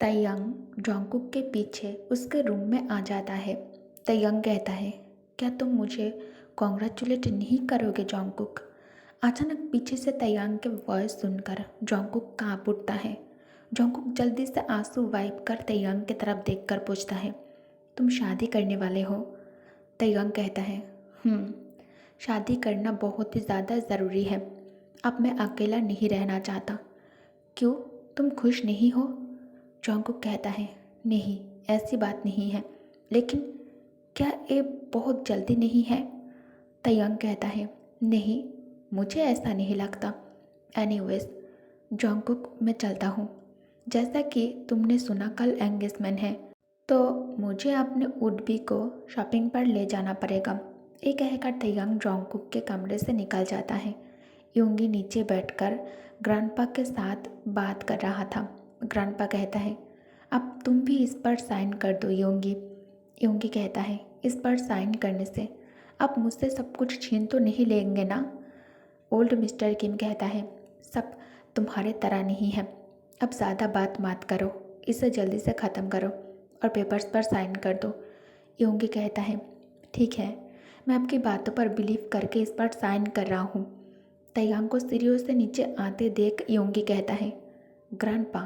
तयंग Jungkook के पीछे उसके रूम में आ जाता है। तयंग कहता है, क्या तुम मुझे कॉन्ग्रेचुलेट नहीं करोगे जोंगकुक? अचानक पीछे से तयंग के वॉइस सुनकर जोंगकुक कांप उठता है। जोंगकुक जल्दी से आंसू वाइप कर तयंग की तरफ देखकर पूछता है, तुम शादी करने वाले हो? तयंग कहता है, शादी करना बहुत ही ज़्यादा ज़रूरी है। अब मैं अकेला नहीं रहना चाहता। क्यों, तुम खुश नहीं हो? जोंगकुक कहता है, नहीं, ऐसी बात नहीं है, लेकिन क्या ये बहुत जल्दी नहीं है? तयंग कहता है, नहीं, मुझे ऐसा नहीं लगता। एनीवेज जोंगकुक, मैं चलता हूँ। जैसा कि तुमने सुना कल एंगेजमेंट है, तो मुझे अपने वुड-बी को शॉपिंग पर ले जाना पड़ेगा। ये कहकर तयंग जोंगकुक के कमरे से निकल जाता है। योंगी नीचे बैठकर ग्रैंडपा के साथ बात कर रहा था। ग्रैंडपा कहता है, अब तुम भी इस पर साइन कर दो योंगी। योंगी कहता है, इस पर साइन करने से अब मुझसे सब कुछ छीन तो नहीं लेंगे ना? ओल्ड मिस्टर किम कहता है, सब तुम्हारे तरह नहीं है। अब ज़्यादा बात मत करो, इसे जल्दी से ख़त्म करो और पेपर्स पर साइन कर दो। योंगी कहता है, ठीक है, मैं आपकी बातों पर बिलीव करके इस पर साइन कर रहा हूँ। तयंग को सीढ़ियों से नीचे आते देख योंगी कहता है, ग्रैंडपा,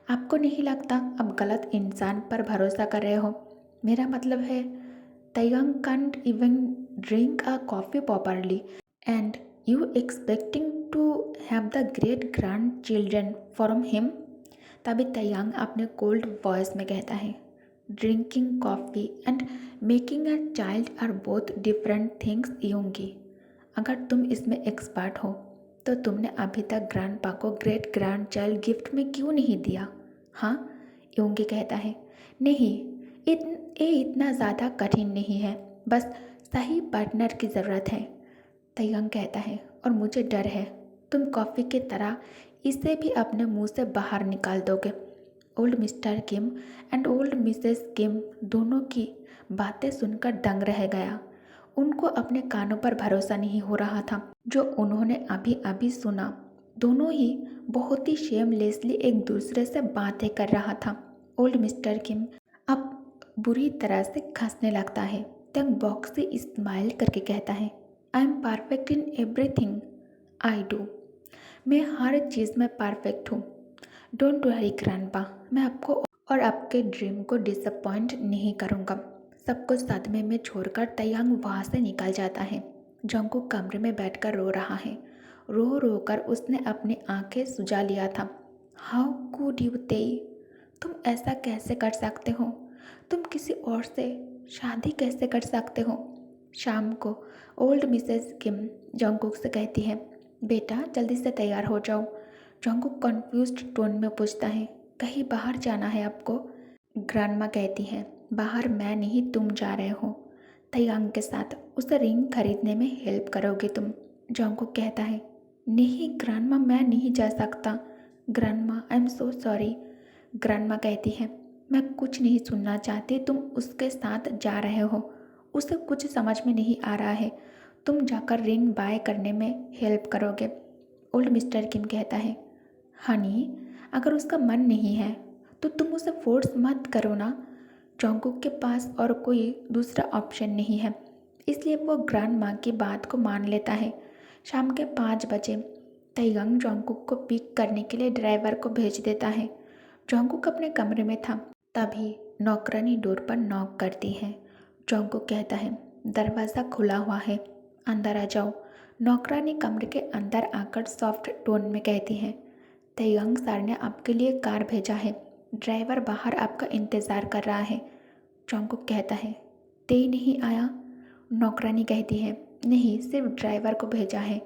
आपको नहीं लगता अब गलत इंसान पर भरोसा कर रहे हो? मेरा मतलब है, तयंग can't even drink a coffee properly and you expecting to have the great grandchildren from him? तभी तयंग अपने कोल्ड वॉइस में कहता है, drinking coffee and making a child are both different things Yongi. अगर तुम इसमें एक्सपर्ट हो तो तुमने अभी तक ग्रैंडपा को ग्रेट ग्रैंड चाइल्ड गिफ्ट में क्यों नहीं दिया? हाँ, योंगी कहता है, नहीं, ये इतना ज़्यादा कठिन नहीं है, बस सही पार्टनर की ज़रूरत है। तयंग कहता है, और मुझे डर है तुम कॉफ़ी की तरह इसे भी अपने मुंह से बाहर निकाल दोगे। Old Mr Kim and old Mrs Kim दोनों की बातें सुनकर दंग रह गया। उनको अपने कानों पर भरोसा नहीं हो रहा था जो उन्होंने अभी अभी सुना। दोनों ही बहुत ही शेमलेसली एक दूसरे से बातें कर रहा था। ओल्ड मिस्टर किम अब बुरी तरह से हंसने लगता है। तंग बॉक्स से स्माइल करके कहता है, I am perfect in everything I do. मैं हर चीज़ में परफेक्ट हूँ। डोंट वरी ग्रैंडपा, मैं आपको और आपके ड्रीम को डिसअपॉइंट नहीं करूँगा। सब कुछ सदमे में छोड़कर तयंग वहाँ से निकल जाता है। जोंगकुक कमरे में बैठकर रो रहा है। रो रो कर उसने अपनी आंखें सुजा लिया था। हाउ कुड यू तेई, तुम ऐसा कैसे कर सकते हो? तुम किसी और से शादी कैसे कर सकते हो? शाम को ओल्ड मिसेस किम जोंगकुक से कहती है, बेटा जल्दी से तैयार हो जाओ। जोंगकुक कन्फ्यूज्ड टोन में पूछता है, कहीं बाहर जाना है आपको? ग्रैंडमा कहती है, बाहर मैं नहीं तुम जा रहे हो। तयंग के साथ उसे रिंग खरीदने में हेल्प करोगे तुम। जोंगकुक कहता है, नहीं ग्रैंडमा, मैं नहीं जा सकता। Grandma I am so sorry. Grandma कहती है, मैं कुछ नहीं सुनना चाहती, तुम उसके साथ जा रहे हो, उसे कुछ समझ में नहीं आ रहा है, तुम जाकर रिंग बाय करने में हेल्प करोगे। ओल्ड मिस्टर किम कहता है, हनी, अगर उसका मन नहीं है तो तुम उसे फोर्स मत करो ना। जोंगकुक के पास और कोई दूसरा ऑप्शन नहीं है, इसलिए वो ग्रैंड माँ की बात को मान लेता है। शाम के 5 बजे तयंग जोंगकुक को पिक करने के लिए ड्राइवर को भेज देता है। जोंगकुक अपने कमरे में था, तभी नौकरानी डोर पर नॉक करती है। जोंगकुक कहता है, दरवाज़ा खुला हुआ है, अंदर आ जाओ। नौकरानी कमरे के अंदर आकर सॉफ्ट टोन में कहती है, तयंग सर ने आपके लिए कार भेजा है, ड्राइवर बाहर आपका इंतज़ार कर रहा है। जोंगकुक कहता है, ते नहीं आया? नौकरानी कहती है, नहीं, सिर्फ ड्राइवर को भेजा है।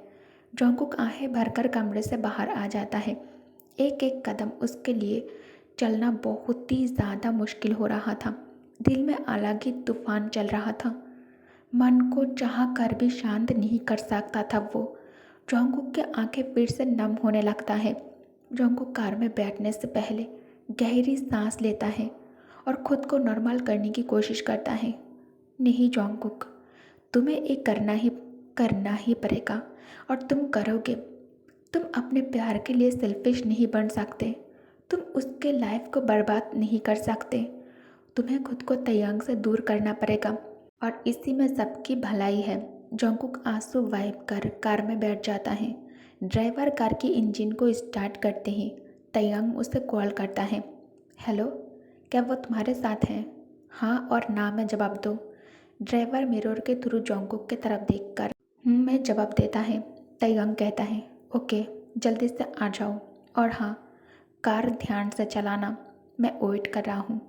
जोंगकुक आहें भरकर कमरे से बाहर आ जाता है। एक एक कदम उसके लिए चलना बहुत ही ज़्यादा मुश्किल हो रहा था। दिल में अलग ही तूफान चल रहा था। मन को चाह कर भी शांत नहीं कर सकता था वो। जोंगकुक की आंखें फिर से नम होने लगता है। जोंगकुक कार में बैठने से पहले गहरी सांस लेता है और खुद को नॉर्मल करने की कोशिश करता है। नहीं जोंगकुक, तुम्हें ये करना ही पड़ेगा और तुम करोगे। तुम अपने प्यार के लिए सेल्फिश नहीं बन सकते। तुम उसके लाइफ को बर्बाद नहीं कर सकते। तुम्हें खुद को तयंग से दूर करना पड़ेगा और इसी में सबकी भलाई है। जंगकुक आंसू वाइप कर कार में बैठ जाता है। ड्राइवर कार की इंजन को स्टार्ट करते ही तयंग उसे कॉल करता है। हेलो, क्या वो तुम्हारे साथ हैं? हाँ और ना में जवाब दो। ड्राइवर मिरर के थ्रू जंगकुक की तरफ देखकर मैं जवाब देता है। तयंग कहता है ओके, जल्दी से आ जाओ और हाँ, कार ध्यान से चलाना, मैं वेट कर रहा हूँ।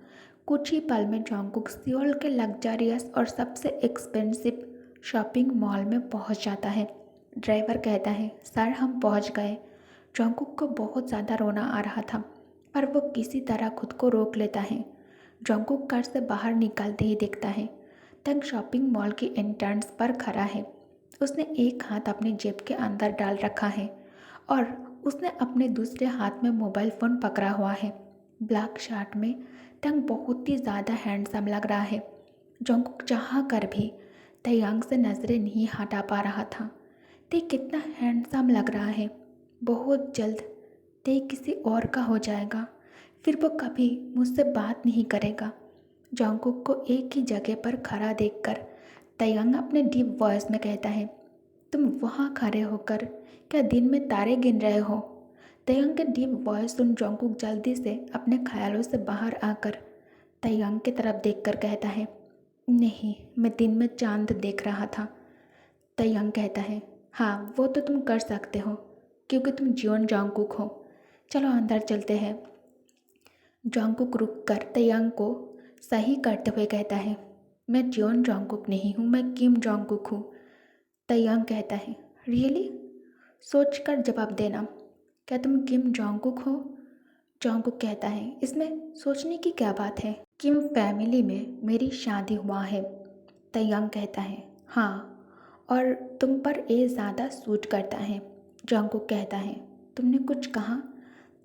कुछ ही पल में जंगकुक सियोल के लग्जरियस और सबसे एक्सपेंसिव शॉपिंग मॉल में पहुँच जाता है। ड्राइवर कहता है सर हम पहुँच गए। जंगकुक को बहुत ज़्यादा रोना आ रहा था, पर वो किसी तरह खुद को रोक लेता है। जंगकुक कार से बाहर निकलते ही देखता है तंग शॉपिंग मॉल की एंट्रेंस पर खड़ा है। उसने एक हाथ अपनी जेब के अंदर डाल रखा है और उसने अपने दूसरे हाथ में मोबाइल फ़ोन पकड़ा हुआ है। ब्लैक शर्ट में तंग बहुत ही ज़्यादा हैंडसम लग रहा है। जंगकुक चाह कर भी तयंग से नज़रें नहीं हटा पा रहा था। ते कितना हैंडसम लग रहा है। बहुत जल्द ते किसी और का हो जाएगा, फिर वो कभी मुझसे बात नहीं करेगा। जंगकुक को एक ही जगह पर खड़ा देखकर तयंग अपने डीप वॉइस में कहता है तुम वहाँ खड़े होकर क्या दिन में तारे गिन रहे हो? तयंग के डीप वॉइस सुन जंगकुक जल्दी से अपने ख्यालों से बाहर आकर तयंग की तरफ देखकर कहता है नहीं, मैं दिन में चांद देख रहा था। तयंग कहता है हाँ वो तो तुम कर सकते हो क्योंकि तुम जियोन जंगकुक हो। चलो अंदर चलते हैं। जंगकुक रुक कर तयंग को सही करते हुए कहता है मैं जियोन जंगकुक नहीं हूँ, मैं किम जंगकुक हूँ। तयंग कहता है रियली? सोच कर जवाब देना, क्या तुम किम जंगकुक हो? जंगकुक कहता है इसमें सोचने की क्या बात है, किम फैमिली में मेरी शादी हुआ है। तयंग कहता है हाँ, और तुम पर ये ज़्यादा सूट करता है। जंगकुक कहता है तुमने कुछ कहा?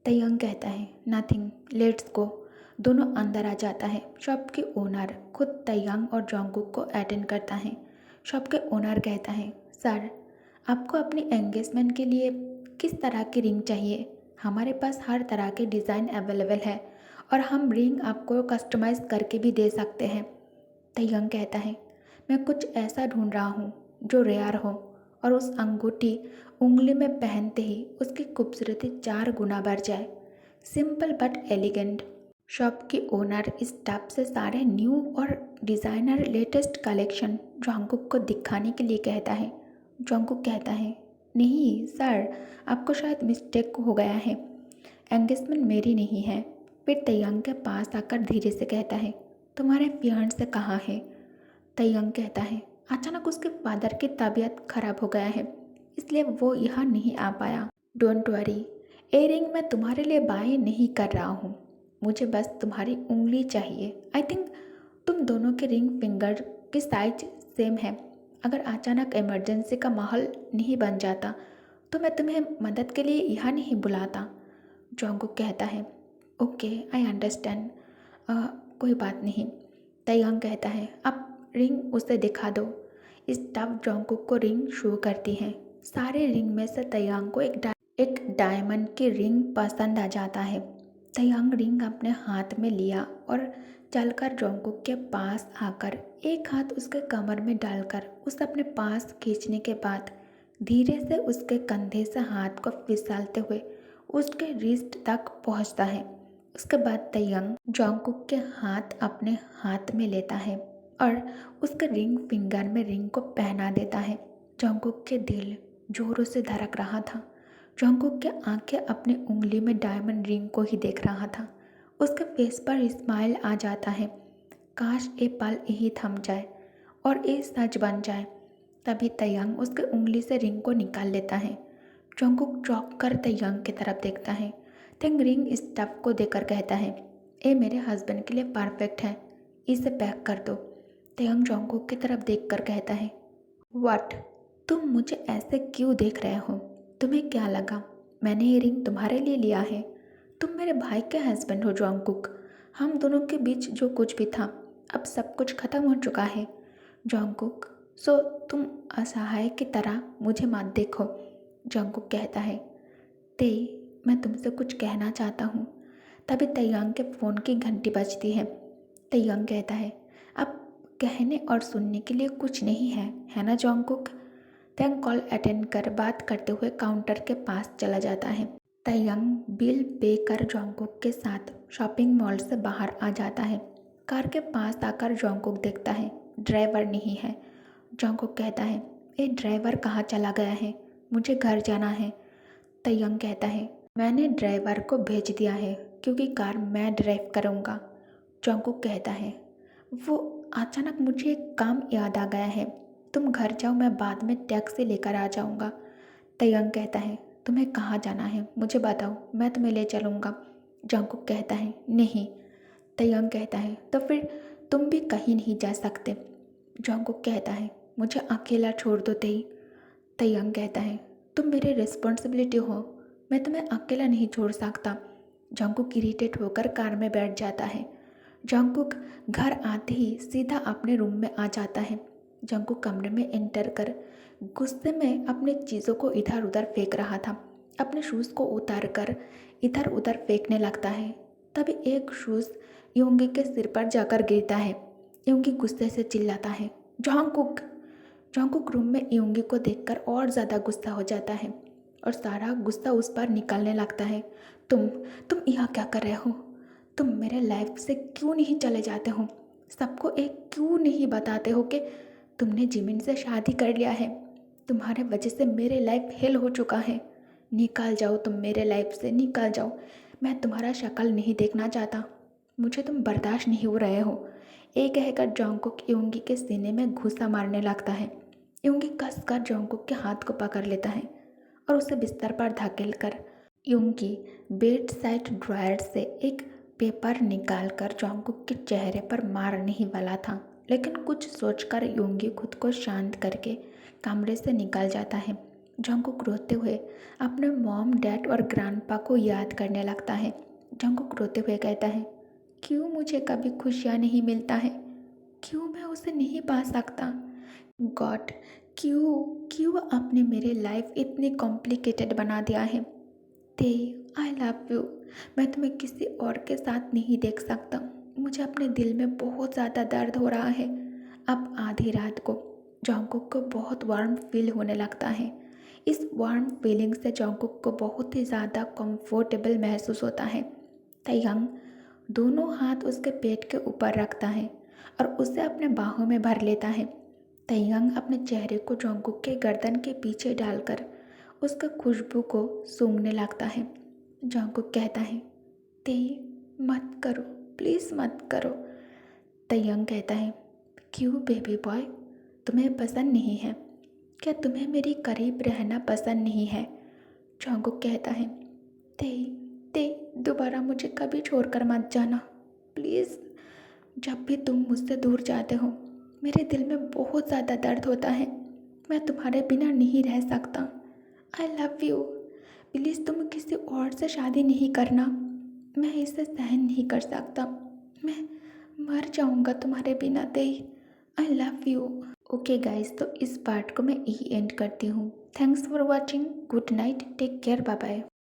तयंग कहता है नथिंग, लेट्स गो। दोनों अंदर आ जाता है। शॉप के ओनर खुद तयंग और जंगकुक को अटेंड करता है। शॉप के ओनर कहता है सर, आपको अपनी एंगेजमेंट के लिए किस तरह की रिंग चाहिए? हमारे पास हर तरह के डिज़ाइन अवेलेबल है और हम रिंग आपको कस्टमाइज़ करके भी दे सकते हैं। तयंग कहता है मैं कुछ ऐसा ढूंढ रहा हूँ जो रेयर हो और उस अंगूठी उंगली में पहनते ही उसकी खूबसूरती 4 गुना बढ़ जाए। Simple but elegant. शॉप की ओनर स्टाफ से सारे न्यू और डिज़ाइनर लेटेस्ट कलेक्शन जंगकुक को दिखाने के लिए कहता है। जंगकुक कहता है नहीं सर, आपको शायद मिस्टेक हो गया है, एंगेजमेंट मेरी नहीं है। फिर तयंग के पास आकर धीरे से कहता है तुम्हारे फियांसे कहाँ है? तयंग कहता है अचानक उसके फादर की तबीयत खराब हो गया है, इसलिए वो यहाँ नहीं आ पाया। डोंट वरी, ये रिंग मैं तुम्हारे लिए बाय नहीं कर रहा हूँ, मुझे बस तुम्हारी उंगली चाहिए। आई थिंक तुम दोनों के रिंग फिंगर की साइज सेम है। अगर अचानक इमरजेंसी का माहौल नहीं बन जाता तो मैं तुम्हें मदद के लिए यहाँ नहीं बुलाता। जंगकुक कहता है ओके आई अंडरस्टैंड, कोई बात नहीं। तयंग कहता है अब रिंग उसे दिखा दो। स्टाफ जंगकुक को रिंग शो करती है। सारे रिंग में से तयंग को एक डायमंड की रिंग पसंद आ जाता है। तयंग रिंग अपने हाथ में लिया और चलकर जंगकुक के पास आकर एक हाथ उसके कमर में डालकर उसे अपने पास खींचने के बाद धीरे से उसके कंधे से हाथ को फिसलते हुए उसके रिस्ट तक पहुंचता है। उसके बाद तयंग जंगकुक के हाथ अपने हाथ में लेता है और उसके रिंग फिंगर में रिंग को पहना देता है। जंगकुक के दिल जोरों से धड़क रहा था। जंगकुक के आंखें अपनी उंगली में डायमंड रिंग को ही देख रहा था। उसके फेस पर स्माइल आ जाता है। काश ये पल यही थम जाए और ये सच बन जाए। तभी तयंग उसके उंगली से रिंग को निकाल लेता है। जंगकुक चौंक कर तयंग की तरफ देखता है। तयंग रिंग स्टफ को देकर कहता है ये मेरे हस्बैंड के लिए परफेक्ट है, इसे पैक कर दो। तयंग जंगकुक की तरफ देखकर कहता है व्हाट, तुम मुझे ऐसे क्यों देख रहे हो? तुम्हें क्या लगा मैंने ये रिंग तुम्हारे लिए लिया है? तुम मेरे भाई के हस्बैंड हो जंगकुक। हम दोनों के बीच जो कुछ भी था अब सब कुछ खत्म हो चुका है जंगकुक, सो तुम असहाय की तरह मुझे मत देखो। जंगकुक कहता है ते, मैं तुमसे कुछ कहना चाहता हूँ। तभी तैयांग के फ़ोन की घंटी बजती है। तैयांग कहता है, अब कहने और सुनने के लिए कुछ नहीं है ना जॉन्गकुक। तैयांग कॉल अटेंड कर बात करते हुए काउंटर के पास चला जाता है। तैयांग बिल पे कर जॉन्गकुक के साथ शॉपिंग मॉल से बाहर आ जाता है। कार के पास आकर जॉन्गकुक देखता है, ड्राइवर नहीं है। जॉन्गकुक कहता है, ये ड्राइवर कहाँ चला गया है, मुझे घर जाना है। तैयांग कहता है, मैंने ड्राइवर को भेज दिया है क्योंकि कार मैं ड्राइव करूँगा। जॉन्गकुक कहता है, वो अचानक मुझे एक काम याद आ गया है, तुम घर जाओ, मैं बाद में टैक्सी लेकर आ जाऊँगा। तैयांग कहता है, तुम्हें कहाँ जाना है मुझे बताओ, मैं तुम्हें ले चलूँगा। जॉन्गकुक कहता है, नहीं। तैयांग कहता है, तो फिर तुम भी कहीं नहीं जा सकते। जॉन्गकुक कहता है, मुझे अकेला छोड़ दो तेई। तैयांग कहता है, तुम मेरी रिस्पॉन्सिबिलिटी हो, मैं तुम्हें अकेला नहीं छोड़ सकता। जॉन्गकुक इरिटेट होकर कार में बैठ जाता है। जॉन्गकुक घर आते ही सीधा अपने रूम में आ जाता है। जॉन्गकुक कमरे में एंटर कर गुस्से में अपनी चीज़ों को इधर उधर फेंक रहा था। अपने शूज़ को उतार कर इधर उधर फेंकने लगता है। तभी एक शूज़ योंगी के सिर पर जाकर गिरता है। योंगी गुस्से से चिल्लाता है, जॉन्गकुक। जॉन्गकुक रूम में योंगी को देखकर और ज़्यादा गुस्सा हो जाता है और सारा गुस्सा उस पर निकालने लगता है। तुम यहाँ क्या कर रहे हो? तुम मेरे लाइफ से क्यों नहीं चले जाते हो? सबको एक क्यों नहीं बताते हो कि तुमने जिमिन से शादी कर लिया है? तुम्हारे वजह से मेरे लाइफ हेल हो चुका है। निकाल जाओ, तुम मेरे लाइफ से निकाल जाओ। मैं तुम्हारा शक्ल नहीं देखना चाहता, मुझे तुम बर्दाश्त नहीं हो रहे हो। ये कहकर जॉन्गकुक योंगी के सीने में घूंसा मारने लगता है। योंगी कसकर जॉन्गकुक के हाथ को पकड़ लेता है और उसे बिस्तर पर धकेल कर योंगी बेड साइड ड्रायर से एक पेपर निकालकर जॉन्गकुक के चेहरे पर मारने ही वाला था, लेकिन कुछ सोचकर योंगी खुद को शांत करके कमरे से निकल जाता है। जॉन्गकुक रोते हुए अपने मॉम, डैड और ग्रैंडपा को याद करने लगता है। जॉन्गकुक रोते हुए कहता है, क्यों मुझे कभी खुशियाँ नहीं मिलता है? क्यों मैं उसे नहीं पा सकता? गॉड, क्यों क्यों आपने मेरी लाइफ इतनी कॉम्प्लिकेटेड बना दिया है? ते आई लव यू। मैं तुम्हें किसी और के साथ नहीं देख सकता। मुझे अपने दिल में बहुत ज़्यादा दर्द हो रहा है। अब आधी रात को जॉन्गकुक को बहुत वार्म फील होने लगता है। इस वार्म फीलिंग से जॉन्गकुक को बहुत ही ज़्यादा कंफर्टेबल महसूस होता है। तैयांग दोनों हाथ उसके पेट के ऊपर रखता है और उसे अपने बाहों में भर लेता है। तैयांग अपने चेहरे को जॉन्गकुक के गर्दन के पीछे डालकर उसका खुशबू को सूंघने लगता है। जॉन्गकुक कहता है, तेई मत करो, प्लीज़ मत करो। तैयांग कहता है, क्यों बेबी बॉय, तुम्हें पसंद नहीं है? क्या तुम्हें मेरी करीब रहना पसंद नहीं है? जॉन्गकुक कहता है, तेई तेई दोबारा मुझे कभी छोड़कर मत जाना प्लीज़। जब भी तुम मुझसे दूर जाते हो मेरे दिल में बहुत ज़्यादा दर्द होता है। मैं तुम्हारे बिना नहीं रह सकता। आई लव यू। प्लीज़ तुम किसी और से शादी नहीं करना, मैं इसे सहन नहीं कर सकता। मैं मर जाऊंगा तुम्हारे बिना तेई। I love you. Okay guys, तो इस पार्ट को मैं यही एंड करती हूँ। Thanks for watching. Good night, take care, bye bye.